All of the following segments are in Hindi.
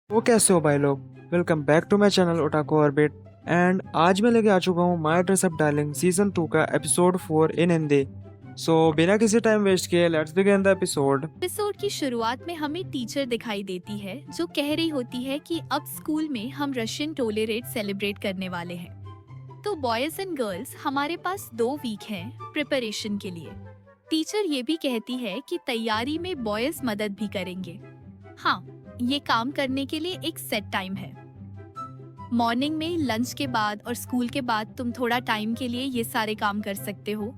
वो कैसे हो भाई लोग। Welcome back to my channel Otaku Orbit. And आज मैं लेके आ चुका हूँ my dress up darling season 2 का एपिसोड 4 इन हिंदी। सो बिना किसी टाइम वेस्ट किए let's begin the episode. Episode की शुरुआत में हमें टीचर दिखाई देती है जो कह रही होती है कि अब स्कूल में हम रशियन टोलेरेट सेलिब्रेट करने वाले हैं। तो बॉयज एंड गर्ल्स हमारे पास 2 वीक हैं प्रिपरेशन के लिए। टीचर ये भी कहती है कि तैयारी में बॉयज मदद भी करेंगे। हाँ, ये काम करने के लिए एक सेट टाइम है। मॉर्निंग में लंच के बाद और स्कूल के बाद तुम थोड़ा टाइम के लिए ये सारे काम कर सकते हो।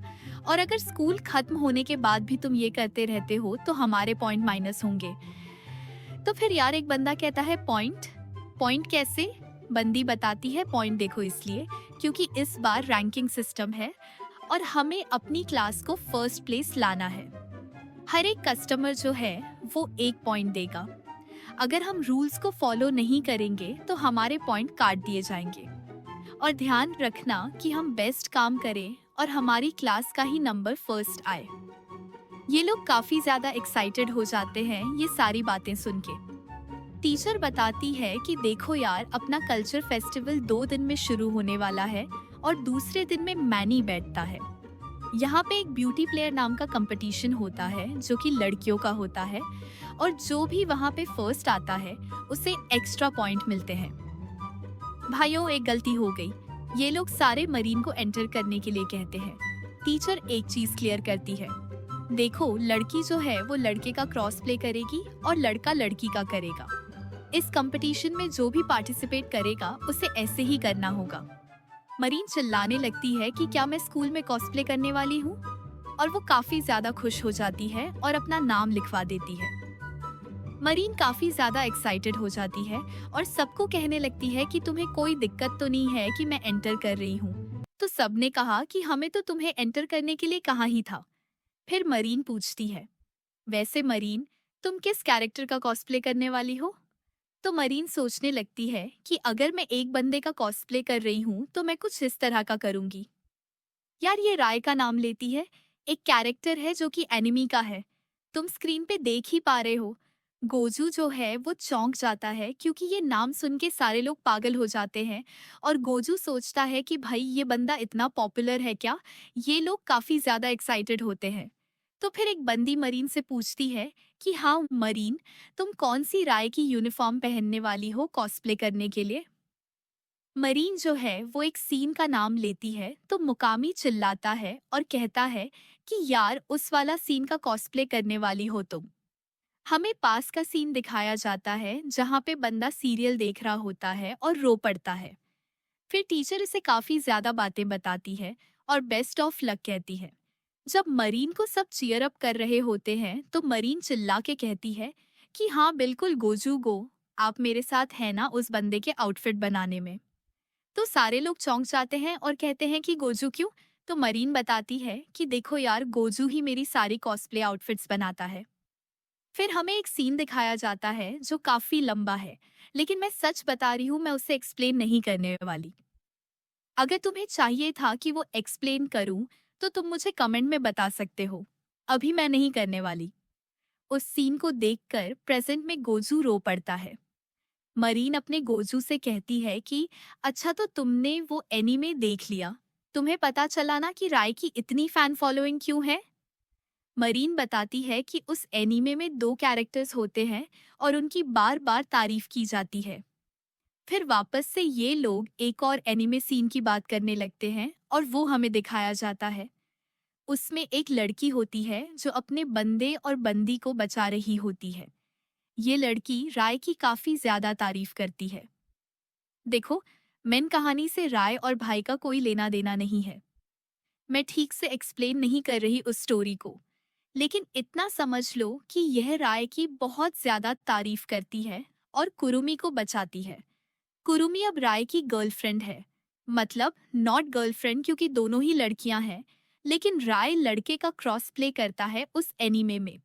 और अगर स्कूल खत्म होने के बाद भी तुम ये करते रहते हो तो हमारे पॉइंट माइनस होंगे। तो फिर यार एक बंदा कहता है पॉइंट पॉइंट कैसे? बंदी बताती है पॉइंट देखो इसलिए क्योंकि इस बार रैंकिंग सिस्टम है और हमें अपनी क्लास को फर्स्ट प्लेस लाना है। हर एक कस्टमर जो है वो 1 पॉइंट देगा। अगर हम रूल्स को फॉलो नहीं करेंगे तो हमारे पॉइंट काट दिए जाएंगे। और ध्यान रखना कि हम बेस्ट काम करें और हमारी क्लास का ही नंबर फर्स्ट आए। ये लोग काफी ज्यादा एक्साइटेड हो जाते हैं ये सारी बातें सुन के। टीचर बताती है कि देखो यार, अपना कल्चर फेस्टिवल 2 दिन में शुरू होने वाला है और दूसरे दिन में मैनी बैठता है। यहाँ पे एक ब्यूटी प्लेयर नाम का कंपटीशन होता है जो कि लड़कियों का होता है और जो भी वहाँ पे फर्स्ट आता है उसे एक्स्ट्रा पॉइंट मिलते हैं। भाइयों, एक गलती हो गई। ये लोग सारे मरीन को एंटर करने के लिए कहते हैं। टीचर एक चीज क्लियर करती है, देखो लड़की जो है वो लड़के का क्रॉस प्ले करेगी और लड़का लड़की का करेगा। इस कंपटीशन में जो भी पार्टिसिपेट करेगा उसे ऐसे ही करना होगा। मरीन चिल्लाने लगती है कि क्या मैं स्कूल में कॉस्प्ले करने वाली हूँ? और वो काफी ज्यादा खुश हो जाती है और अपना नाम लिखवा देती है। मरीन काफी ज्यादा एक्साइटेड हो जाती है और सबको कहने लगती है कि तुम्हें कोई दिक्कत तो नहीं है कि मैं एंटर कर रही हूँ। तो सबने कहा कि हमें तो तुम्हें एंटर करने के लिए कहा ही था। फिर मरीन पूछती है, वैसे मरीन, तुम किस कैरेक्टर का कॉस्प्ले करने वाली हो? तो मरीन सोचने लगती है कि अगर मैं एक बंदे का कॉस्प्ले कर रही हूँ तो मैं कुछ इस तरह का करूंगी। यार ये राय का नाम लेती है, एक कैरेक्टर है जो कि एनिमी का है। तुम स्क्रीन पे देख ही पा रहे हो। गोजू जो है वो चौंक जाता है क्योंकि ये नाम सुन के सारे लोग पागल हो जाते हैं। और गोजू सोचता है कि भाई ये बंदा इतना पॉपुलर है क्या? ये लोग काफी ज्यादा एक्साइटेड होते हैं। तो फिर एक बंदी मरीन से पूछती है कि हाँ मरीन, तुम कौन सी राय की यूनिफॉर्म पहनने वाली हो कॉस्प्ले करने के लिए? मरीन जो है वो एक सीन का नाम लेती है तो मुकामी चिल्लाता है और कहता है कि यार उस वाला सीन का कॉस्प्ले करने वाली हो तुम। हमें पास का सीन दिखाया जाता है जहाँ पे बंदा सीरियल देख रहा होता है और रो पड़ता है। फिर टीचर इसे काफी ज्यादा बातें बताती है और बेस्ट ऑफ लक कहती है। जब मरीन को सब चीयर अप कर रहे होते हैं तो मरीन चिल्ला के कहती है कि हाँ बिल्कुल गोजू गो, आप मेरे साथ हैं ना उस बंदे के आउटफिट बनाने में। तो सारे लोग चौंक जाते हैं और कहते हैं कि गोजू क्यों? तो मरीन बताती है कि देखो यार, गोजू ही मेरी सारी कॉस्प्ले आउटफिट्स बनाता है। फिर हमें एक सीन दिखाया जाता है जो काफी लंबा है, लेकिन मैं सच बता रही हूँ, मैं उसे एक्सप्लेन नहीं करने वाली। अगर तुम्हें चाहिए था कि वो एक्सप्लेन करूं तो तुम मुझे कमेंट में बता सकते हो। अभी मैं नहीं करने वाली। उस सीन को देखकर प्रेजेंट में गोजू रो पड़ता है। मरीन अपने गोजू से कहती है कि अच्छा तो तुमने वो एनीमे देख लिया, तुम्हें पता चला ना कि राय की इतनी फैन फॉलोइंग क्यों है? मरीन बताती है कि उस एनीमे में 2 कैरेक्टर्स होते हैं और उनकी बार बार तारीफ की जाती है। फिर वापस से ये लोग एक और एनीमे सीन की बात करने लगते हैं और वो हमें दिखाया जाता है। उसमें एक लड़की होती है जो अपने बंदे और बंदी को बचा रही होती है। ये लड़की राय की काफी ज्यादा तारीफ करती है। देखो, मेन कहानी से राय और भाई का कोई लेना देना नहीं है। मैं ठीक से एक्सप्लेन नहीं कर रही उस स्टोरी को, लेकिन इतना समझ लो कि यह राय की बहुत ज्यादा तारीफ करती है और कुरुमी को बचाती है। कुरुमी अब राय की गर्लफ्रेंड है, मतलब नॉट गर्लफ्रेंड क्योंकि दोनों ही लड़कियां हैं, लेकिन राय लड़के का क्रॉस प्ले करता है उस एनीमे में।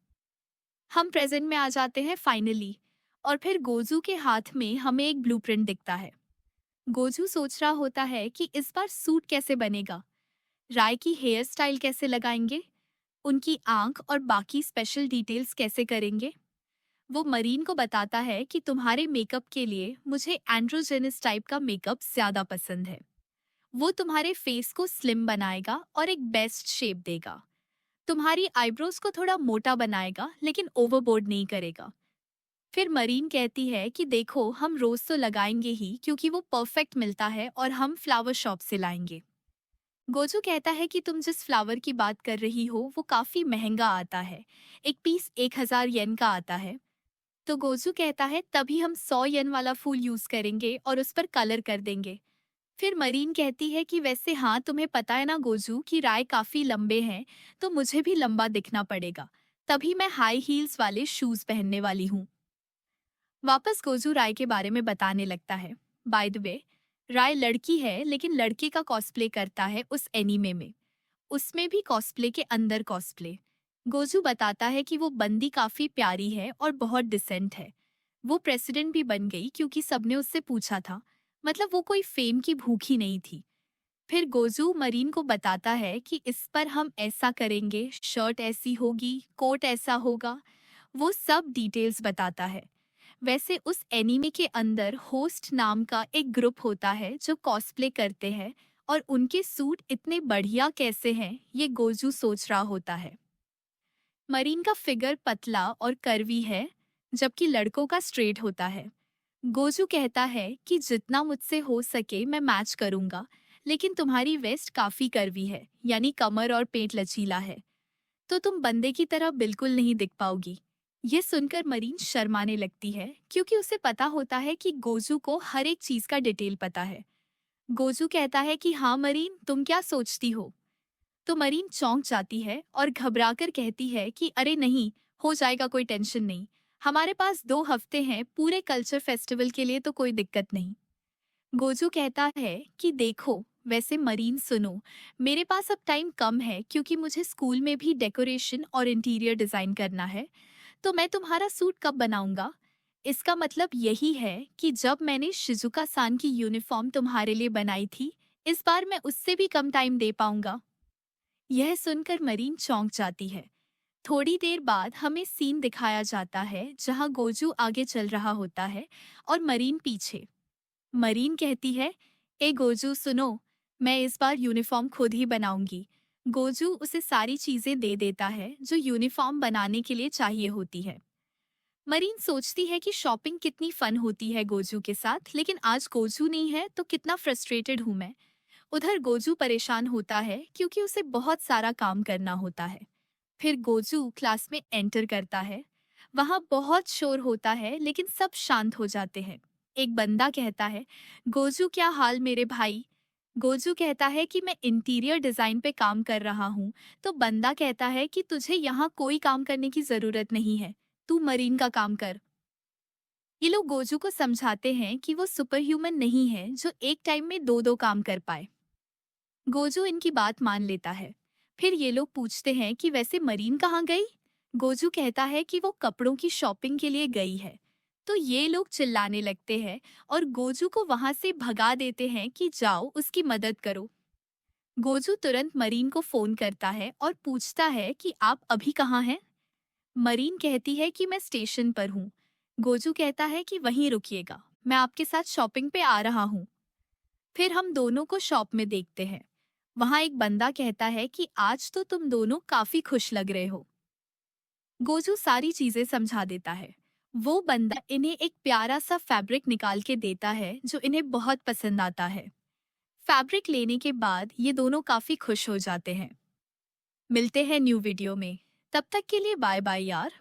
हम प्रेजेंट में आ जाते हैं फाइनली, और फिर गोजू के हाथ में हमें एक ब्लूप्रिंट दिखता है। गोजू सोच रहा होता है कि इस बार सूट कैसे बनेगा, राय की हेयर स्टाइल कैसे लगाएंगे, उनकी आंख और बाकी स्पेशल डिटेल्स कैसे करेंगे। वो मरीन को बताता है कि तुम्हारे मेकअप के लिए मुझे एंड्रोजेनस टाइप का मेकअप ज्यादा पसंद है। वो तुम्हारे फेस को स्लिम बनाएगा और एक बेस्ट शेप देगा। तुम्हारी आईब्रोज को थोड़ा मोटा बनाएगा लेकिन ओवरबोर्ड नहीं करेगा। फिर मरीन कहती है कि देखो, हम रोज तो लगाएंगे ही क्योंकि वो परफेक्ट मिलता है और हम फ्लावर शॉप से लाएंगे। गोजू कहता है कि तुम जिस फ्लावर की बात कर रही हो वो काफी महंगा आता है। एक पीस 1000 येन का आता है। तो गोजू कहता है तभी हम 100 येन वाला फूल यूज करेंगे और उस पर कलर कर देंगे। फिर मरीन कहती है कि वैसे हाँ, तुम्हें पता है ना गोजू कि राय काफी लंबे हैं, तो मुझे भी लंबा दिखना पड़ेगा। तभी मैं हाई हील्स वाले शूज पहनने वाली हूँ। वापस गोजू राय के बारे में बताने लगता है। बाय द वे, राय लड़की है लेकिन लड़के का कॉस्प्ले करता है उस एनीमे में। उसमें भी कॉस्प्ले के अंदर कॉस्प्ले। गोजू बताता है कि वो बंदी काफी प्यारी है और बहुत डिसेंट है। वो प्रेसिडेंट भी बन गई क्योंकि सबने उससे पूछा था। मतलब वो कोई फेम की भूखी नहीं थी। फिर गोजू मरीन को बताता है कि इस पर हम ऐसा करेंगे, शर्ट ऐसी होगी, कोट ऐसा होगा। वो सब डिटेल्स बताता है। वैसे उस एनीमे के अंदर होस्ट नाम का एक ग्रुप होता है जो कॉस्प्ले करते हैं, और उनके सूट इतने बढ़िया कैसे हैं ये गोजू सोच रहा होता है। मरीन का फिगर पतला और कर्वी है, जबकि लड़कों का स्ट्रेट होता है। गोजू कहता है कि जितना मुझसे हो सके मैं मैच करूंगा, लेकिन तुम्हारी वेस्ट काफी कर्वी है, यानी कमर और पेट लचीला है, तो तुम बंदे की तरह बिल्कुल नहीं दिख पाओगी। ये सुनकर मरीन शर्माने लगती है क्योंकि उसे पता होता है कि गोजू को हर एक चीज का डिटेल पता है। गोजू कहता है कि हाँ मरीन, तुम क्या सोचती हो? तो मरीन चौंक जाती है और घबराकर कहती है कि अरे नहीं, हो जाएगा, कोई टेंशन नहीं। हमारे पास 2 हफ्ते हैं पूरे कल्चर फेस्टिवल के लिए, तो कोई दिक्कत नहीं। गोजू कहता है कि देखो, वैसे मरीन सुनो, मेरे पास अब टाइम कम है क्योंकि मुझे स्कूल में भी डेकोरेशन और इंटीरियर डिजाइन करना है। तो मैं तुम्हारा सूट कब बनाऊंगा? इसका मतलब यही है कि जब मैंने शिजुका सान की यूनिफॉर्म तुम्हारे लिए बनाई थी, इस बार मैं उससे भी कम टाइम दे पाऊंगा। यह सुनकर मरीन चौंक जाती है। थोड़ी देर बाद हमें सीन दिखाया जाता है जहां गोजू आगे चल रहा होता है और मरीन पीछे। मरीन कहती है, ए गोजू सुनो, मैं इस बार यूनिफॉर्म खुद ही बनाऊंगी। गोजू उसे सारी चीजें दे देता है जो यूनिफॉर्म बनाने के लिए चाहिए होती है। मरीन सोचती है कि शॉपिंग कितनी फन होती है गोजू के साथ, लेकिन आज गोजू नहीं है तो कितना फ्रस्ट्रेटेड हूं मैं। उधर गोजू परेशान होता है क्योंकि उसे बहुत सारा काम करना होता है। फिर गोजू क्लास में एंटर करता है। वहां बहुत शोर होता है लेकिन सब शांत हो जाते हैं। एक बंदा कहता है, गोजू क्या हाल मेरे भाई? गोजू कहता है कि मैं इंटीरियर डिजाइन पे काम कर रहा हूँ। तो बंदा कहता है कि तुझे यहाँ कोई काम करने की जरूरत नहीं है, तू मरीन का काम कर। ये लोग गोजू को समझाते हैं कि वो सुपर ह्यूमन नहीं है जो एक टाइम में दो दो काम कर पाए। गोजू इनकी बात मान लेता है। फिर ये लोग पूछते हैं कि वैसे मरीन कहाँ गई? गोजू कहता है कि वो कपड़ों की शॉपिंग के लिए गई है। तो ये लोग चिल्लाने लगते हैं और गोजू को वहां से भगा देते हैं कि जाओ उसकी मदद करो। गोजू तुरंत मरीन को फोन करता है और पूछता है कि आप अभी कहाँ हैं? मरीन कहती है कि मैं स्टेशन पर हूँ। गोजू कहता है कि वहीं रुकिएगा, मैं आपके साथ शॉपिंग पे आ रहा हूँ। फिर हम दोनों को शॉप में देखते हैं। वहां एक बंदा कहता है कि आज तो तुम दोनों काफी खुश लग रहे हो। गोजू सारी चीजें समझा देता है। वो बंदा इन्हें एक प्यारा सा फैब्रिक निकाल के देता है जो इन्हें बहुत पसंद आता है। फैब्रिक लेने के बाद ये दोनों काफी खुश हो जाते हैं। मिलते हैं न्यू वीडियो में। तब तक के लिए बाय बाय यार।